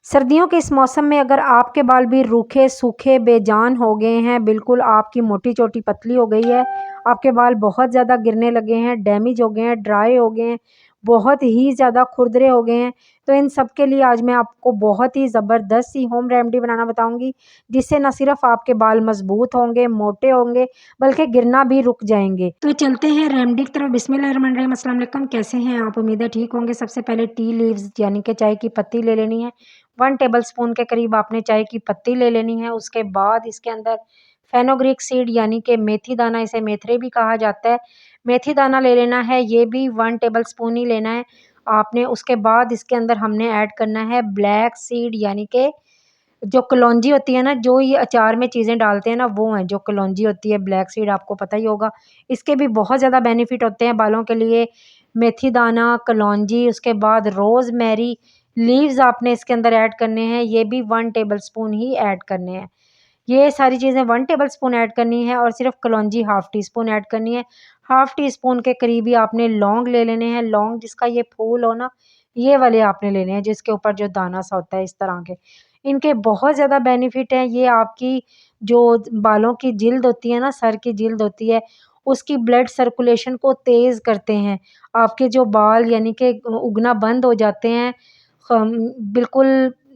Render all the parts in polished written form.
सर्दियों के इस मौसम में अगर आपके बाल भी रूखे, सूखे, बेजान हो गए हैं, बिल्कुल आपकी मोटी-चोटी पतली हो गई है, आपके बाल बहुत ज़्यादा गिरने लगे हैं, डैमेज हो गए हैं, ड्राई हो गए हैं, बहुत ही ज़्यादा खुरदरे हो गए हैं, तो इन सब के लिए आज मैं आपको बहुत ही ज़बरदस्त सी होम रेमेडी बनाना बताऊँगी, जिससे ना सिर्फ़ आपके बाल मज़बूत होंगे, मोटे होंगे, बल्कि गिरना भी रुक जाएँगे। तो चलते हैं रेमेडी की तरफ। बिस्मिल्लाहिर्रहमानिर्रहीम। अस्सलाम वालेकुम, कैसे हैं आप? उम्मीद है ठीक होंगे। सबसे पहले टी लीव्स यानी कि चाय की पत्ती ले लेनी है। 1 टेबलस्पून के करीब आपने चाय की पत्ती ले लेनी है। उसके बाद इसके अंदर फेनुग्रीक सीड यानी कि मेथी दाना, इसे मेथरे भी कहा जाता है, मेथी दाना ले लेना है, ये भी 1 टेबलस्पून ही लेना है आपने। उसके बाद इसके अंदर हमने ऐड करना है ब्लैक सीड यानी कि जो कलौंजी होती है ना, जो ये अचार में चीज़ें डालते हैं ना, वो है जो कलौंजी होती है, ब्लैक सीड आपको पता ही होगा। इसके भी बहुत ज़्यादा बेनिफिट होते हैं बालों के लिए। मेथी दाना, कलौंजी, उसके बाद रोज़मेरी लीव्स आपने इसके अंदर ऐड करने हैं, ये भी 1 टेबलस्पून ही ऐड करने हैं। ये सारी चीज़ें 1 टेबलस्पून ऐड करनी है और सिर्फ़ कलौंजी हाफ़ टी स्पून ऐड करनी है। हाफ़ टी स्पून के करीब ही आपने लौंग ले लेने हैं। लौंग जिसका ये फूल हो ना, ये वाले आपने लेने हैं, जिसके ऊपर जो दाना सा होता है, इस तरह के। इनके बहुत ज़्यादा बेनिफिट हैं। ये आपकी जो बालों की जिल्द होती है ना, सर की जिल्द होती है, उसकी ब्लड सर्कुलेशन को तेज़ करते हैं। आपके जो बाल यानी कि उगना बंद हो जाते हैं, खम बिल्कुल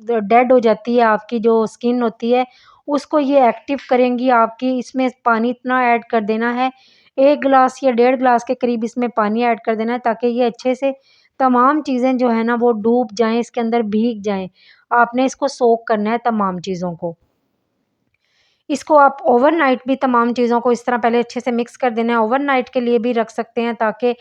डेड हो जाती है आपकी जो स्किन होती है, उसको ये एक्टिव करेंगी आपकी। इसमें पानी इतना ऐड कर देना है, 1 ग्लास या डेढ़ ग्लास के करीब इसमें पानी ऐड कर देना है, ताकि ये अच्छे से तमाम चीज़ें जो है ना वो डूब जाएँ, इसके अंदर भीग जाएँ। आपने इसको सोक करना है तमाम चीज़ों को। इसको आप ओवरनाइट भी तमाम चीज़ों को इस तरह पहले अच्छे से मिक्स कर देना है। ओवरनाइट के लिए भी रख सकते हैं, ताकि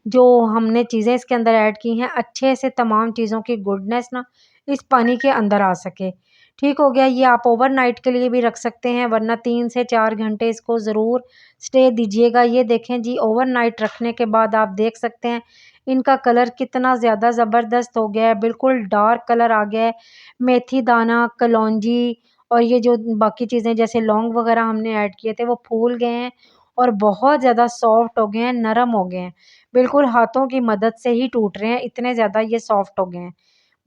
जो हमने चीज़ें इसके अंदर ऐड की हैं, अच्छे से तमाम चीज़ों की गुडनेस ना इस पानी के अंदर आ सके। ठीक हो गया? ये आप ओवरनाइट के लिए भी रख सकते हैं, वरना 3 से 4 घंटे इसको ज़रूर स्टे दीजिएगा। ये देखें जी, ओवरनाइट रखने के बाद आप देख सकते हैं इनका कलर कितना ज़्यादा ज़बरदस्त हो गया है, बिल्कुल डार्क कलर आ गया है। मेथी दाना, कलौंजी और ये जो बाकी चीज़ें जैसे लौंग वगैरह हमने ऐड किए थे, वो फूल गए हैं और बहुत ज़्यादा सॉफ्ट हो गए हैं, नरम हो गए हैं। बिल्कुल हाथों की मदद से ही टूट रहे हैं, इतने ज़्यादा ये सॉफ्ट हो गए हैं।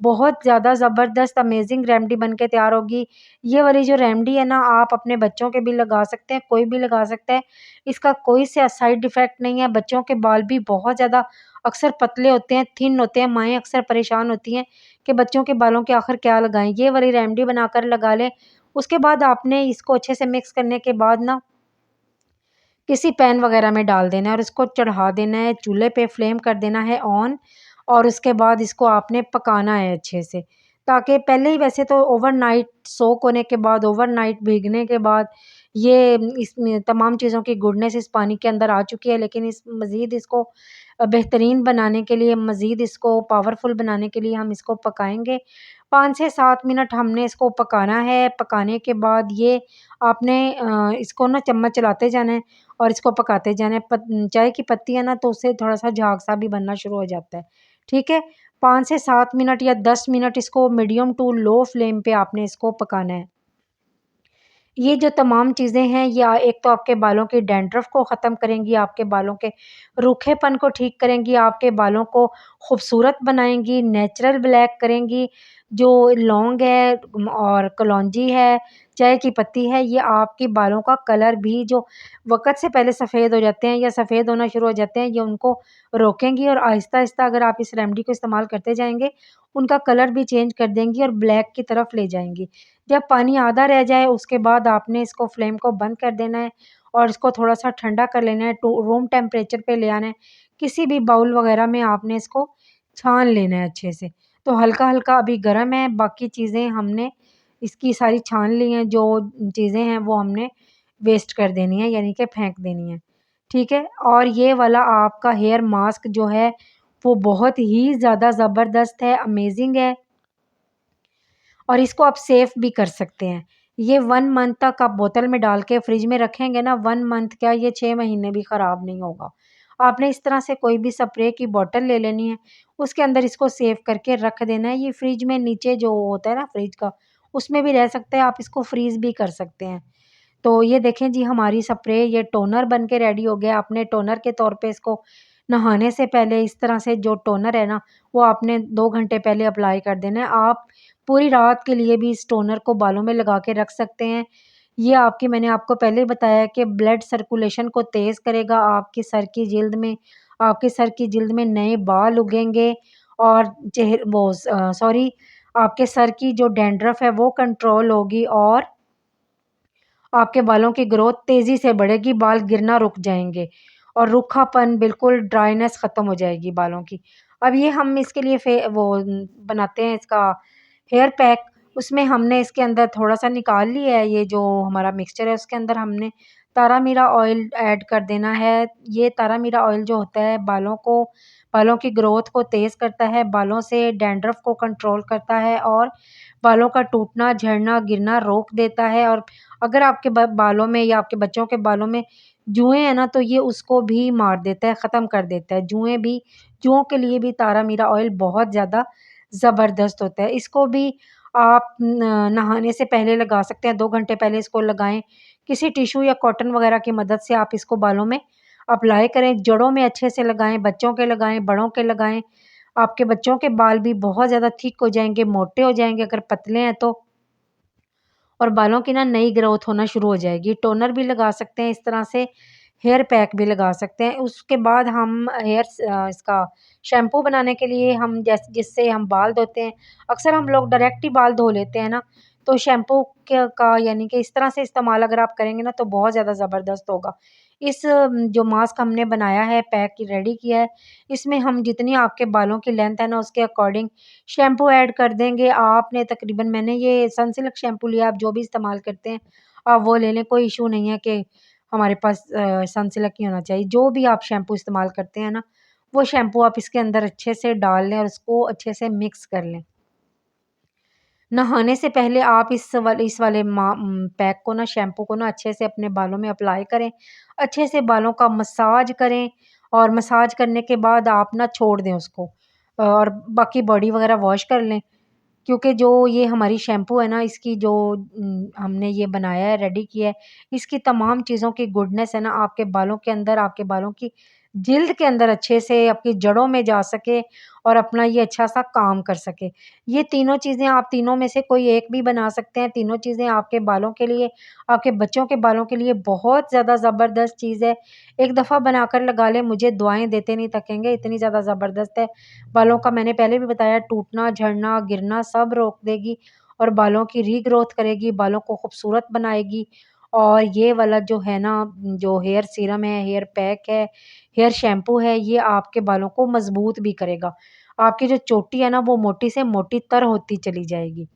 बहुत ज़्यादा ज़बरदस्त अमेज़िंग रेमेडी बन के तैयार होगी। ये वाली जो रेमेडी है ना, आप अपने बच्चों के भी लगा सकते हैं, कोई भी लगा सकता है। इसका कोई से साइड इफ़ेक्ट नहीं है। बच्चों के बाल भी बहुत ज़्यादा अक्सर पतले होते हैं, थिन होते हैं। माएँ अक्सर परेशान होती हैं कि बच्चों के बालों के आखिर क्या लगाएँ। ये वाली रेमेडी बनाकर लगा लें। उसके बाद आपने इसको अच्छे से मिक्स करने के बाद ना किसी पैन वगैरह में डाल देना है और इसको चढ़ा देना है, चूल्हे पे फ्लेम कर देना है ऑन। और उसके बाद इसको आपने पकाना है अच्छे से, ताकि पहले ही वैसे तो ओवरनाइट सोक होने के बाद, ओवरनाइट भीगने के बाद ये इसमें तमाम चीज़ों की गुडनेस इस पानी के अंदर आ चुकी है, लेकिन इस मज़ीद इसको बेहतरीन बनाने के लिए, मज़ीद इसको पावरफुल बनाने के लिए हम इसको पकाएँगे। 5 से 7 मिनट हमने इसको पकाना है। पकाने के बाद ये आपने इसको ना चम्मच चलाते जाना है और इसको पकाते जाना है। चाय की पत्ती है ना, तो उससे थोड़ा-सा झाग-सा भी बनना शुरू हो जाता है। ठीक है? 5 से 7 मिनट या 10 मिनट इसको मीडियम टू लो फ्लेम पे आपने इसको पकाना है। ये जो तमाम चीज़ें हैं, ये एक तो आपके बालों की डैंड्रफ को ख़त्म करेंगी, आपके बालों के रूखेपन को ठीक करेंगी, आपके बालों को खूबसूरत बनाएँगी, नेचुरल ब्लैक करेंगी। जो लौंग है और कलौंजी है, चाय की पत्ती है, ये आपके बालों का कलर भी जो वक़्त से पहले सफ़ेद हो जाते हैं या सफ़ेद होना शुरू हो जाते हैं, ये उनको रोकेंगी और आहिस्ता-आहिस्ता अगर आप इस रेमेडी को इस्तेमाल करते जाएँगे, उनका कलर भी चेंज कर देंगी और ब्लैक की तरफ ले जाएँगी। जब पानी आधा रह जाए, उसके बाद आपने इसको फ्लेम को बंद कर देना है और इसको थोड़ा-सा ठंडा कर लेना है, टू रूम टेम्परेचर पे ले आना है। किसी भी बाउल वगैरह में आपने इसको छान लेना है अच्छे से। तो हल्का-हल्का अभी गरम है, बाकी चीज़ें हमने इसकी सारी छान ली हैं, जो चीज़ें हैं वो हमने वेस्ट कर देनी है, यानी कि फेंक देनी है। ठीक है? और ये वाला आपका हेयर मास्क जो है, वो बहुत ही ज़्यादा ज़बरदस्त है, अमेज़िंग है। और इसको आप सेफ भी कर सकते हैं। ये 1 मंथ तक आप बोतल में डाल के फ्रिज में रखेंगे ना, 1 मंथ क्या, ये 6 महीने भी ख़राब नहीं होगा। आपने इस तरह से कोई भी स्प्रे की बोतल ले लेनी है, उसके अंदर इसको सेव करके रख देना है। ये फ्रिज में नीचे जो होता है ना फ्रिज का, उसमें भी रह सकता है, आप इसको फ्रीज़ भी कर सकते हैं। तो ये देखें जी, हमारी स्प्रे ये टोनर बन के रेडी हो गया। आपने टोनर के तौर पे इसको नहाने से पहले इस तरह से जो टोनर है ना, वो आपने 2 घंटे पहले अप्लाई कर देना है। आप पूरी रात के लिए भी इस टोनर को बालों में लगा के रख सकते हैं। ये आपकी मैंने आपको पहले ही बताया कि ब्लड सर्कुलेशन को तेज़ करेगा, आपके सर की जिल्द में नए बाल उगेंगे और सॉरी आपके सर की जो डैंड्रफ है वो कंट्रोल होगी और आपके बालों की ग्रोथ तेज़ी से बढ़ेगी, बाल गिरना रुक जाएँगे और रूखापन बिल्कुल ड्राइनेस ख़त्म हो जाएगी बालों की। अब ये हम इसके लिए बनाते हैं इसका हेयर पैक। उसमें हमने इसके अंदर थोड़ा-सा निकाल लिया है, ये जो हमारा मिक्सचर है उसके अंदर हमने तारामीरा ऑयल ऐड कर देना है। ये तारामीरा ऑयल जो होता है बालों की ग्रोथ को तेज़ करता है, बालों से डैंड्रफ को कंट्रोल करता है और बालों का टूटना, झड़ना, गिरना रोक देता है। और अगर आपके बालों में या आपके बच्चों के बालों में जुएँ हैं ना, तो ये उसको भी मार देता है, ख़त्म कर देता है। जुओं के लिए भी तारामीरा ऑयल बहुत ज़्यादा ज़बरदस्त होता है। इसको भी आप न नहाने से पहले लगा सकते हैं, 2 घंटे पहले इसको लगाएँ। किसी टिश्यू या कॉटन वगैरह की मदद से आप इसको बालों में अप्लाई करें, जड़ों में अच्छे से लगाएँ, बच्चों के लगाएँ, बड़ों के लगाएँ। आपके बच्चों के बाल भी बहुत ज़्यादा थिक हो जाएँगे, मोटे हो जाएँगे अगर पतले हैं तो। और बालों की ना नई ग्रोथ होना शुरू हो जाएगी। टोनर भी लगा सकते हैं इस तरह से, हेयर पैक भी लगा सकते हैं। उसके बाद हम इसका शैम्पू बनाने के लिए हम जिससे हम बाल धोते हैं, अक्सर हम लोग डायरेक्ट ही बाल धो लेते हैं ना, तो शैम्पू का यानी कि इस तरह से इस्तेमाल अगर आप करेंगे ना तो बहुत ज़्यादा ज़बरदस्त होगा। जो मास्क हमने बनाया है, पैक रेडी किया है, इसमें हम जितनी आपके बालों की लेंथ है ना उसके अकॉर्डिंग शैम्पू ऐड कर देंगे। आपने तकरीबन मैंने ये सनसिल्क शैम्पू लिया, आप जो भी इस्तेमाल करते हैं आप वो ले लें, कोई इश्यू नहीं है कि हमारे पास सनसिल्क ही होना चाहिए। जो भी आप शैम्पू इस्तेमाल करते हैं ना, वो शैम्पू आप इसके अंदर अच्छे से डाल लें और उसको अच्छे से मिक्स कर लें। नहाने से पहले आप इस वाले पैक को ना शैम्पू को ना अच्छे से अपने बालों में अप्लाई करें। अच्छे से बालों का मसाज करें और मसाज करने के बाद आप ना छोड़ दें उसको और बाकी बॉडी वग़ैरह वॉश कर लें। क्योंकि जो ये हमारी शैम्पू है ना इसकी जो हमने ये बनाया है, रेडी किया है, इसकी तमाम चीज़ों की गुडनेस है ना आपके बालों के अंदर, आपके बालों की जिल्द के अंदर अच्छे से आपकी जड़ों में जा सके और अपना ये अच्छा-सा काम कर सके। ये तीनों चीज़ें आप तीनों में से कोई एक भी बना सकते हैं। तीनों चीज़ें आपके बालों के लिए, आपके बच्चों के बालों के लिए बहुत ज़्यादा ज़बरदस्त चीज़ है। एक दफ़ा बनाकर लगा लें, मुझे दुआएँ देते नहीं थकेंगे, इतनी ज़्यादा ज़बरदस्त है। बालों का मैंने पहले भी बताया टूटना, झड़ना, गिरना सब रोक देगी और बालों की रीग्रोथ करेगी, बालों को खूबसूरत बनाएगी। और ये वाला जो है ना, जो हेयर सीरम है, हेयर पैक है, हेयर शैम्पू है, ये आपके बालों को मज़बूत भी करेगा। आपकी जो चोटी है ना, वो मोटी से मोटी तर होती चली जाएगी।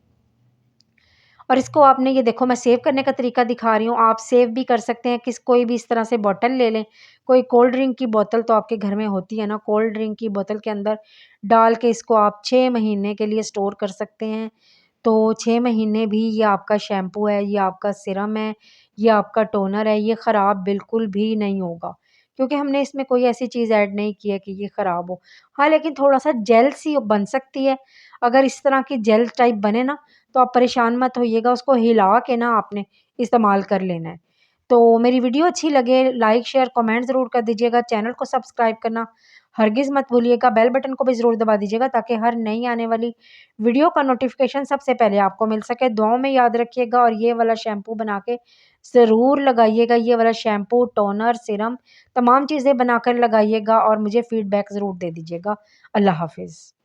और इसको आपने ये देखो मैं सेव करने का तरीका दिखा रही हूँ, आप सेव भी कर सकते हैं कोई भी इस तरह से बॉटल ले लें, कोई कोल्ड ड्रिंक की बोतल तो आपके घर में होती है ना, कोल्ड ड्रिंक की बोतल के अंदर डाल के इसको आप 6 महीने के लिए स्टोर कर सकते हैं। तो 6 महीने भी ये आपका शैम्पू है, ये आपका सीरम है, ये आपका टोनर है, ये ख़राब बिल्कुल भी नहीं होगा। क्योंकि हमने इसमें कोई ऐसी चीज़ ऐड नहीं की है कि ये ख़राब हो। हाँ, लेकिन थोड़ा-सा जेल सी बन सकती है, अगर इस तरह की जेल टाइप बने ना तो आप परेशान मत होइएगा, उसको हिला के ना आपने इस्तेमाल कर लेना है। तो मेरी वीडियो अच्छी लगे लाइक, शेयर, कमेंट ज़रूर कर दीजिएगा। चैनल को सब्सक्राइब करना हरगिज़ मत भूलिएगा। बेल बटन को भी ज़रूर दबा दीजिएगा ताकि हर नई आने वाली वीडियो का नोटिफ़िकेशन सबसे पहले आपको मिल सके। दुआओं में याद रखिएगा और ये वाला शैम्पू बना के ज़रूर लगाइएगा। ये वाला शैम्पू, टोनर, सीरम तमाम चीज़ें बनाकर लगाइएगा और मुझे फ़ीडबैक ज़रूर दे दीजिएगा। अल्लाह हाफ़िज़।